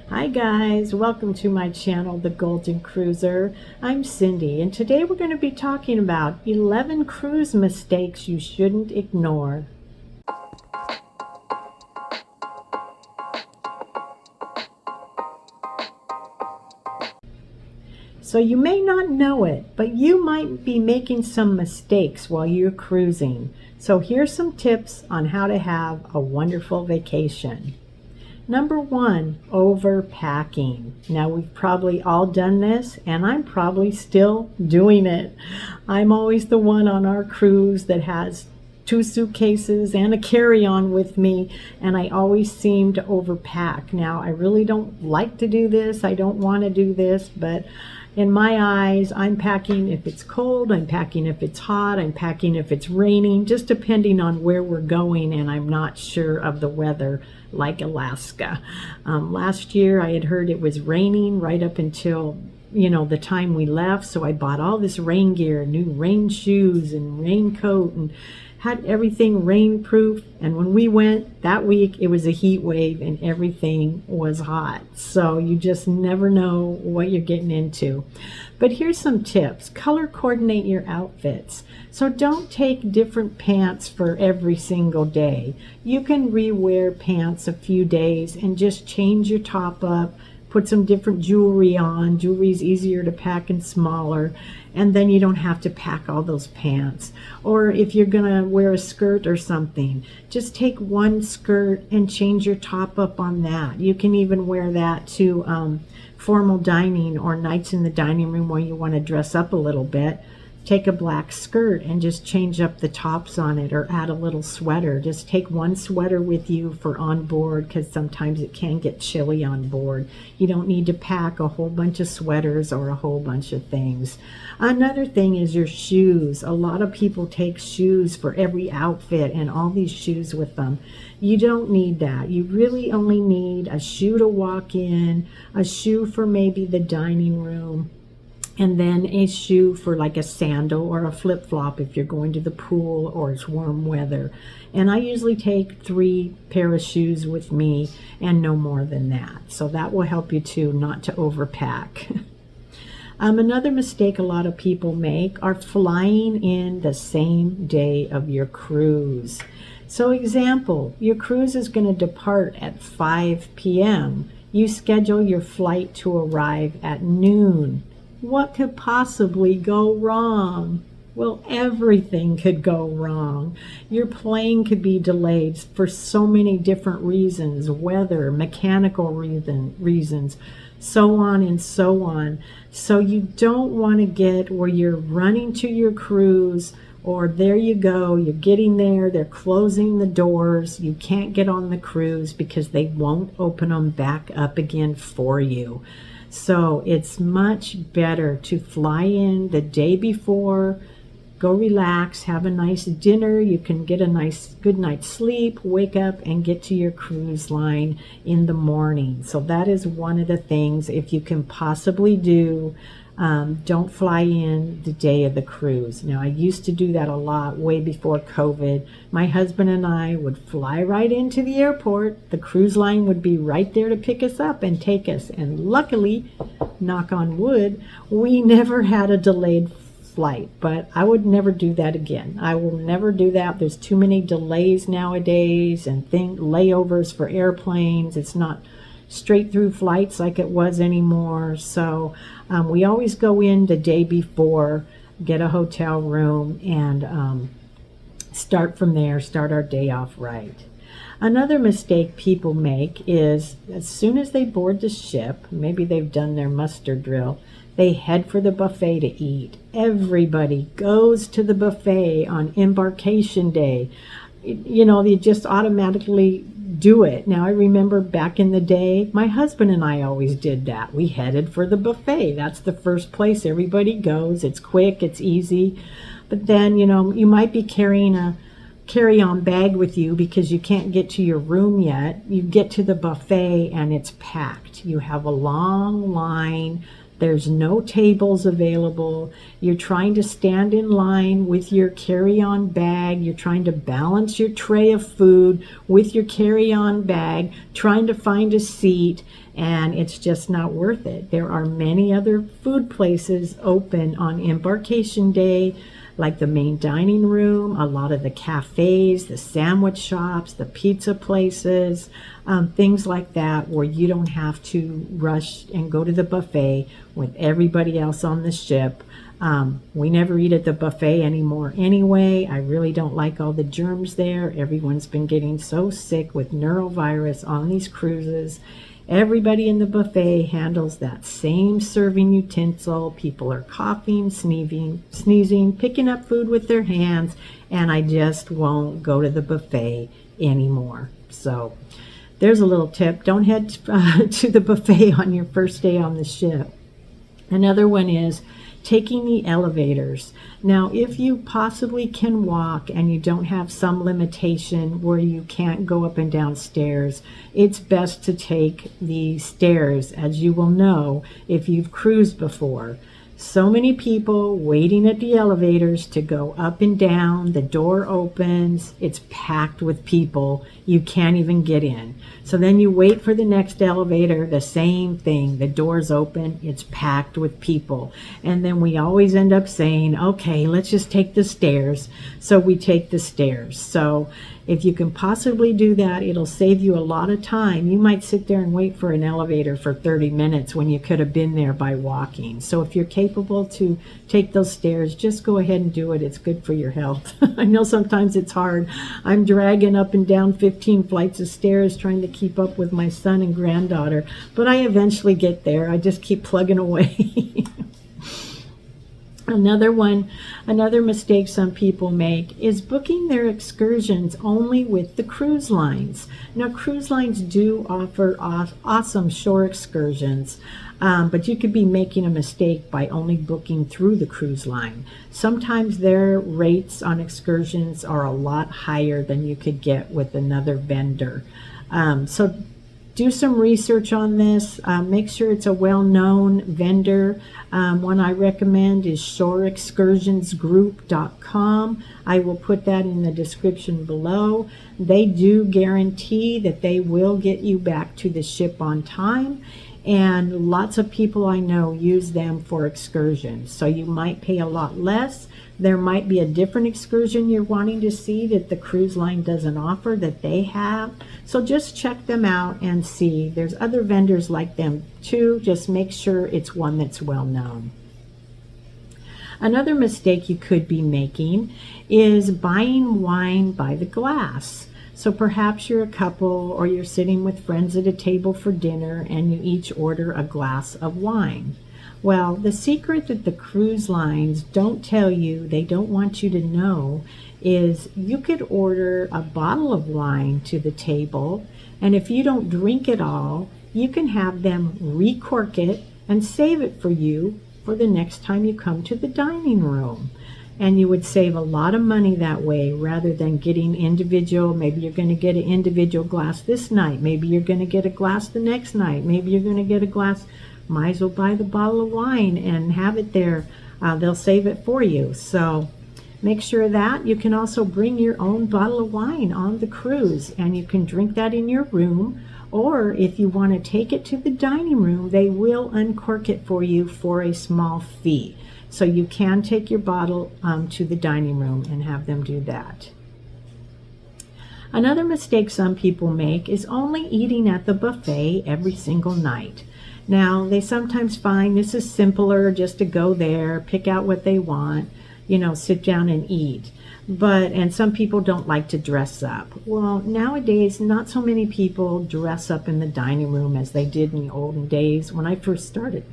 Hi guys, welcome to my channel, The Golden Cruiser. I'm Cindy, and today we're going to be talking about 11 cruise mistakes you shouldn't ignore. So you may not know it, but you might be making some mistakes while you're cruising. So here's some tips on how to have a wonderful vacation. Number one, overpacking. Now, we've probably all done this, and I'm probably still doing it. I'm always the one on our cruise that has 2 suitcases and a carry-on with me, and I always seem to overpack. Now, I really don't like to do this. I don't want to do this, but in my eyes, I'm packing if it's cold, I'm packing if it's hot, I'm packing if it's raining, just depending on where we're going and I'm not sure of the weather, like Alaska. Last year I had heard it was raining right up until the time we left, so I bought all this rain gear, new rain shoes and raincoat, and had everything rainproof. And when we went that week, it was a heat wave and everything was hot. So you just never know what you're getting into. But here's some tips. Color coordinate your outfits. So don't take different pants for every single day. You can rewear pants a few days and just change your top up, put some different jewelry on. Jewelry's easier to pack and smaller, and then you don't have to pack all those pants. Or if you're gonna wear a skirt or something, just take one skirt and change your top up on that. You can even wear that to formal dining or nights in the dining room where you want to dress up a little bit. Take a black skirt and just change up the tops on it, or add a little sweater. Just take one sweater with you for on board, because sometimes it can get chilly on board. You don't need to pack a whole bunch of sweaters or a whole bunch of things. Another thing is your shoes. A lot of people take shoes for every outfit and all these shoes with them. You don't need that. You really only need a shoe to walk in, a shoe for maybe the dining room, and then a shoe for like a sandal or a flip-flop if you're going to the pool or it's warm weather. And I usually take 3 pair of shoes with me and no more than that. So that will help you too, not to overpack. Another mistake a lot of people make are flying in the same day of your cruise. So example, your cruise is going to depart at 5 p.m. You schedule your flight to arrive at noon. What could possibly go wrong? Well, everything could go wrong. Your plane could be delayed for so many different reasons, weather, mechanical reasons, so on and so on. So you don't want to get where you're running to your cruise, or there you go, you're getting there, they're closing the doors, you can't get on the cruise because they won't open them back up again for you. So it's much better to fly in the day before, go relax, have a nice dinner. You can get a nice good night's sleep, wake up and get to your cruise line in the morning. So that is one of the things, if you can possibly do. Don't fly in the day of the cruise. Now, I used to do that a lot way before COVID. My husband and I would fly right into the airport. The cruise line would be right there to pick us up and take us. And luckily, knock on wood, we never had a delayed flight. But I would never do that again. I will never do that. There's too many delays nowadays and layovers for airplanes. It's not straight through flights like it was anymore. So we always go in the day before, get a hotel room, and start from there, start our day off right. Another mistake people make is as soon as they board the ship, maybe they've done their muster drill, they head for the buffet to eat. Everybody goes to the buffet on embarkation day. They just automatically do it. Now, I remember back in the day, my husband and I always did that. We headed for the buffet. That's the first place everybody goes. It's quick, it's easy. But then, you might be carrying a carry-on bag with you because you can't get to your room yet. You get to the buffet and it's packed. You have a long line. There's no tables available. You're trying to stand in line with your carry-on bag. You're trying to balance your tray of food with your carry-on bag, trying to find a seat, and it's just not worth it. There are many other food places open on Embarkation Day, like the main dining room, a lot of the cafes, the sandwich shops, the pizza places, things like that, where you don't have to rush and go to the buffet with everybody else on the ship. We never eat at the buffet anymore anyway. I really don't like all the germs there. Everyone's been getting so sick with norovirus on these cruises. Everybody in the buffet handles that same serving utensil. People are coughing, sneezing, picking up food with their hands, and I just won't go to the buffet anymore. So there's a little tip. Don't head to the buffet on your first day on the ship. Another one is taking the elevators. Now, if you possibly can walk and you don't have some limitation where you can't go up and down stairs, it's best to take the stairs, as you will know if you've cruised before. So many people waiting at the elevators to go up and down. The door opens. It's packed with people. You can't even get in. So then you wait for the next elevator. The same thing. The doors open. It's packed with people. And then we always end up saying, okay, let's just take the stairs. So we take the stairs. So if you can possibly do that, it'll save you a lot of time. You might sit there and wait for an elevator for 30 minutes when you could have been there by walking. So if you're capable to take those stairs, just go ahead and do it. It's good for your health. I know sometimes it's hard. I'm dragging up and down 15 flights of stairs trying to keep up with my son and granddaughter, but I eventually get there. I just keep plugging away. Another mistake some people make is booking their excursions only with the cruise lines. Now, cruise lines do offer awesome shore excursions, but you could be making a mistake by only booking through the cruise line. Sometimes their rates on excursions are a lot higher than you could get with another vendor. So do some research on this. Make sure it's a well-known vendor. One I recommend is shoreexcursionsgroup.com. I will put that in the description below. They do guarantee that they will get you back to the ship on time. And lots of people I know use them for excursions. So you might pay a lot less. There might be a different excursion you're wanting to see that the cruise line doesn't offer that they have. So just check them out and see. There's other vendors like them too. Just make sure it's one that's well known. Another mistake you could be making is buying wine by the glass. So perhaps you're a couple or you're sitting with friends at a table for dinner and you each order a glass of wine. Well, the secret that the cruise lines don't tell you, they don't want you to know, is you could order a bottle of wine to the table, and if you don't drink it all, you can have them recork it and save it for you for the next time you come to the dining room. And you would save a lot of money that way rather than getting individual. Maybe you're going to get an individual glass this night. Maybe you're going to get a glass the next night. Maybe you're going to get a glass. Might as well buy the bottle of wine and have it there. They'll save it for you. So make sure of that. You can also bring your own bottle of wine on the cruise, and you can drink that in your room. Or if you want to take it to the dining room, they will uncork it for you for a small fee. So you can take your bottle to the dining room and have them do that. Another mistake some people make is only eating at the buffet every single night. Now, they sometimes find this is simpler just to go there, pick out what they want, sit down and eat. And some people don't like to dress up. Well, nowadays, not so many people dress up in the dining room as they did in the olden days. When I first started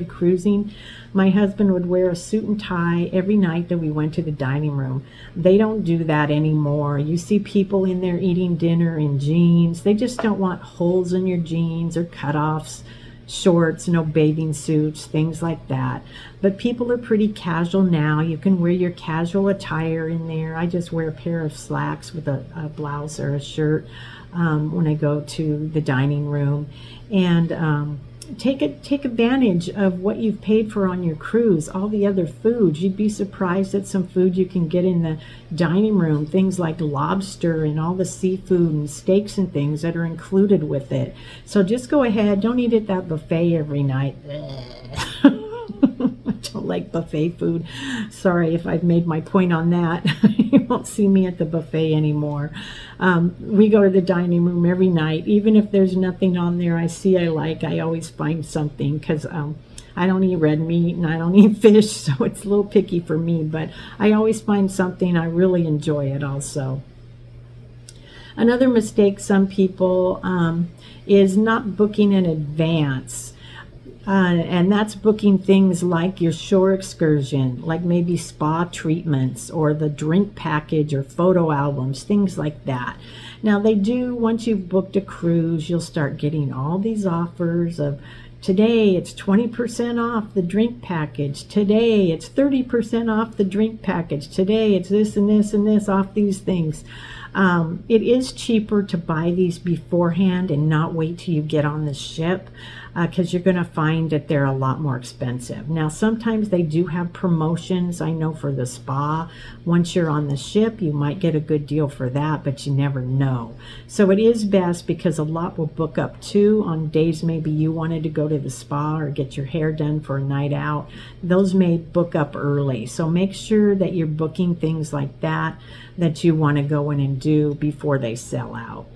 cruising, my husband would wear a suit and tie every night that we went to the dining room. They don't do that anymore. You see people in there eating dinner in jeans. They just don't want holes in your jeans or cutoffs, shorts, no bathing suits, things like that. But people are pretty casual now. You can wear your casual attire in there. I just wear a pair of slacks with a blouse or a shirt when I go to the dining room. And take advantage of what you've paid for on your cruise, all the other foods. You'd be surprised at some food you can get in the dining room, things like lobster and all the seafood and steaks and things that are included with it. So just go ahead, don't eat at that buffet every night. I don't like buffet food. Sorry if I've made my point on that. You won't see me at the buffet anymore. We go to the dining room every night. Even if there's nothing on there I see I like, I always find something, because I don't eat red meat and I don't eat fish, so it's a little picky for me, but I always find something. I really enjoy it also. Another mistake some people is not booking in advance. And that's booking things like your shore excursion, like maybe spa treatments or the drink package or photo albums, things like that. Now they do, once you've booked a cruise, you'll start getting all these offers of, today it's 20% off the drink package. Today it's 30% off the drink package. Today it's this and this and this off these things. It is cheaper to buy these beforehand and not wait till you get on the ship, because you're going to find that they're a lot more expensive. Now, sometimes they do have promotions. I know for the spa, once you're on the ship, you might get a good deal for that, but you never know. So it is best, because a lot will book up too on days maybe you wanted to go to the spa or get your hair done for a night out. Those may book up early. So make sure that you're booking things like that you want to go in and do before they sell out.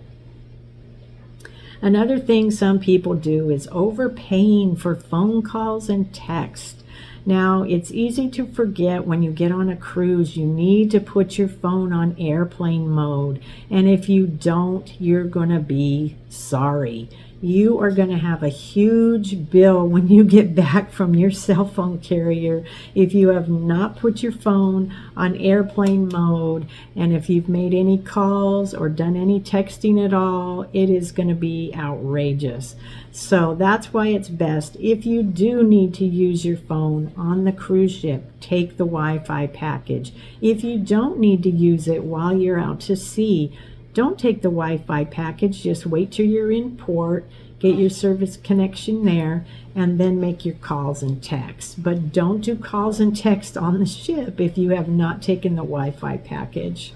Another thing some people do is overpaying for phone calls and text. Now, it's easy to forget when you get on a cruise, you need to put your phone on airplane mode. And if you don't, you're going to be sorry. You are going to have a huge bill when you get back from your cell phone carrier if you have not put your phone on airplane mode, and if you've made any calls or done any texting at all, it is going to be outrageous. So that's why it's best, if you do need to use your phone on the cruise ship, take the Wi-Fi package. If you don't need to use it while you're out to sea, don't take the Wi-Fi package. Just wait till you're in port, get your service connection there, and then make your calls and texts. But don't do calls and texts on the ship if you have not taken the Wi-Fi package.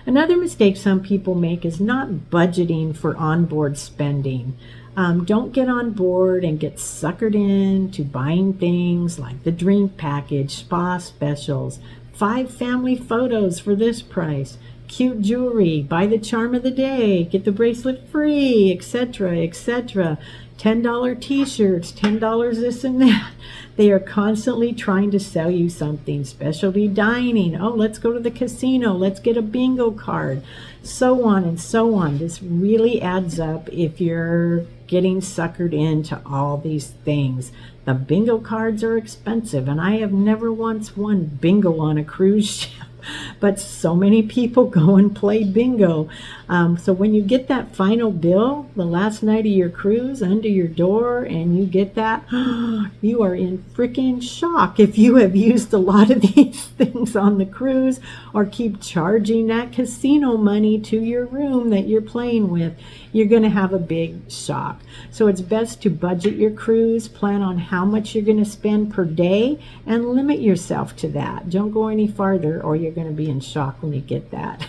Another mistake some people make is not budgeting for onboard spending. Don't get on board and get suckered into buying things like the drink package, spa specials, 5 family photos for this price, cute jewelry, buy the charm of the day, get the bracelet free, etc., etc. $10 t-shirts, $10 this and that. They are constantly trying to sell you something. Specialty dining. Oh, let's go to the casino. Let's get a bingo card. So on and so on. This really adds up if you're getting suckered into all these things. The bingo cards are expensive, and I have never once won bingo on a cruise ship. But so many people go and play bingo. So when you get that final bill, the last night of your cruise, under your door, and you get that, you are in freaking shock if you have used a lot of these things on the cruise, or keep charging that casino money to your room that you're playing with. You're going to have a big shock. So it's best to budget your cruise, plan on how much you're going to spend per day, and limit yourself to that. Don't go any farther, or you're going to be in shock when you get that.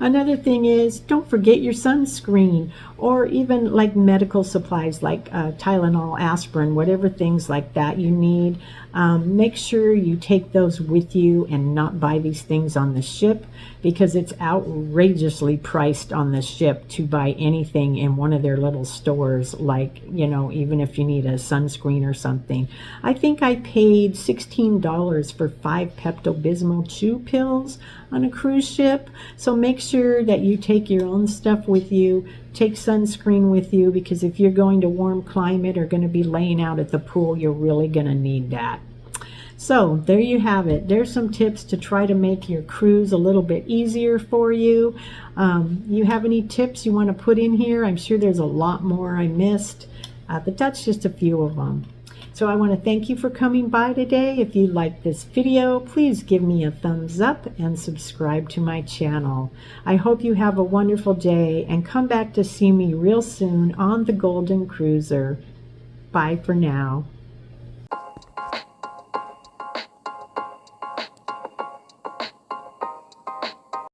Another thing is, don't forget your sunscreen, or even like medical supplies like Tylenol, aspirin, whatever things like that you need. Make sure you take those with you and not buy these things on the ship, because it's outrageously priced on the ship to buy anything in one of their little stores, like, even if you need a sunscreen or something. I think I paid $16 for 5 Pepto-Bismol chew pills on a cruise ship. So make sure that you take your own stuff with you. Take sunscreen with you, because if you're going to warm climate or going to be laying out at the pool, you're really going to need that. So there you have it. There's some tips to try to make your cruise a little bit easier for you. You have any tips you want to put in here? I'm sure there's a lot more I missed, but that's just a few of them. So I want to thank you for coming by today. If you like this video, please give me a thumbs up and subscribe to my channel. I hope you have a wonderful day and come back to see me real soon on the Golden Cruiser. Bye for now.